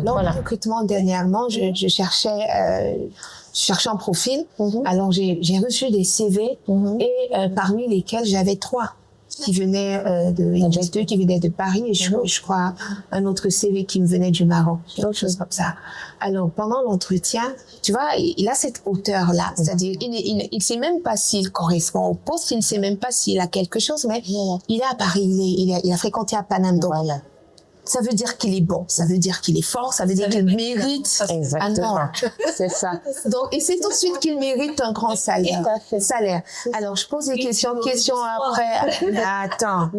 Lors du recrutement, dernièrement, je cherchais un profil. Alors, j'ai reçu des CV et parmi lesquels j'avais 3 qui venaient qui venaient de Paris et je crois un autre CV qui me venait du Maroc, quelque chose comme ça. Alors, pendant l'entretien, tu vois, il a cette hauteur-là. C'est-à-dire, il sait même pas s'il correspond au poste, il ne sait même pas s'il a quelque chose, mais il est à Paris, il a fréquenté à Paname. Donc, ça veut dire qu'il est bon, ça veut dire qu'il est fort, ça veut dire qu'il mérite un grand. C'est ça. Donc, et c'est tout de suite qu'il mérite un grand salaire. Alors, je pose des questions après. Attends.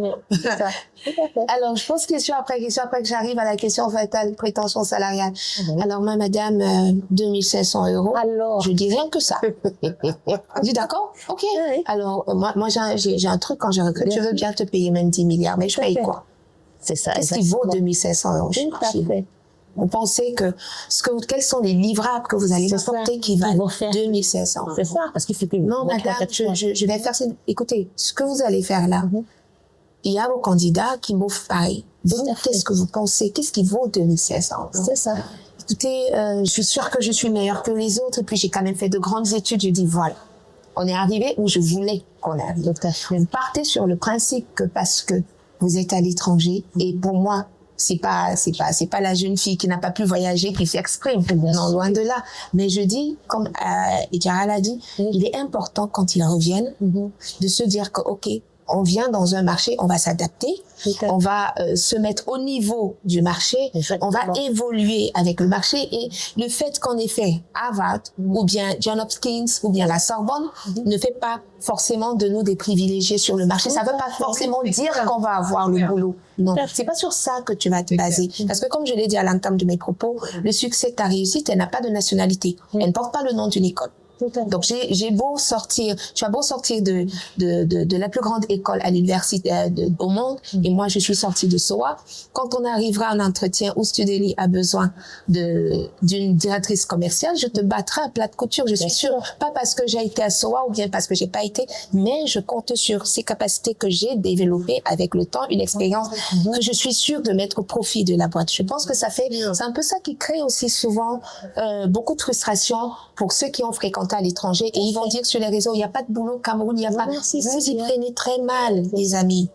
Alors, je pose question après que j'arrive à la question fatale, prétention salariale. Alors, madame, 2500 €. Alors. Je dis rien que ça. Je dis d'accord? OK. Alors, moi, j'ai un truc quand je recrute, je veux bien te payer même 10 milliards, mais je paye quoi? C'est ça. Qu'est-ce qui vaut 2500 €? Vous pensez que quels sont les livrables que vous allez m'apporter qui valent 2500 €? C'est ça. Parce qu'il faut que non, madame, je vais faire ça. Écoutez, ce que vous allez faire là, il y a vos candidats qui m'offrent pareil. Donc, qu'est-ce que vous pensez? Qu'est-ce qui vaut 2500 €? C'est ça. Écoutez, je suis sûre que je suis meilleure que les autres. Et puis, j'ai quand même fait de grandes études. Je dis, voilà, on est arrivé où je voulais qu'on arrive. Vous partez sur le principe que parce que vous êtes à l'étranger, et pour moi, c'est pas la jeune fille qui n'a pas pu voyager qui s'exprime. Non, loin de là. Mais je dis, comme Idjara l'a dit, il est important quand ils reviennent de se dire que, OK, on vient dans un marché, on va s'adapter, on va se mettre au niveau du marché, on va évoluer avec le marché, et le fait qu'on ait fait Harvard ou bien Johns Hopkins ou bien la Sorbonne ne fait pas forcément de nous des privilégiés sur le marché. Ça ne veut pas forcément dire qu'on va avoir le boulot. Non, c'est pas sur ça que tu vas te baser. Parce que comme je l'ai dit à l'entame de mes propos, le succès de ta réussite, elle n'a pas de nationalité. Elle ne porte pas le nom d'une école. Donc tu as beau sortir de la plus grande école à l'université au monde, et moi je suis sortie de SOA. Quand on arrivera en entretien où Studeli a besoin d'une directrice commerciale, je te battrai à plat de couture, je suis sûre. Pas parce que j'ai été à SOA ou bien parce que j'ai pas été, mais je compte sur ces capacités que j'ai développées avec le temps, une expérience que je suis sûre de mettre au profit de la boîte. Je pense que c'est un peu ça qui crée aussi souvent beaucoup de frustration pour ceux qui ont fréquenté à l'étranger, et ils vont dire sur les réseaux, il n'y a pas de boulot au Cameroun, il n'y a pas. Vous y prenez très mal, les amis.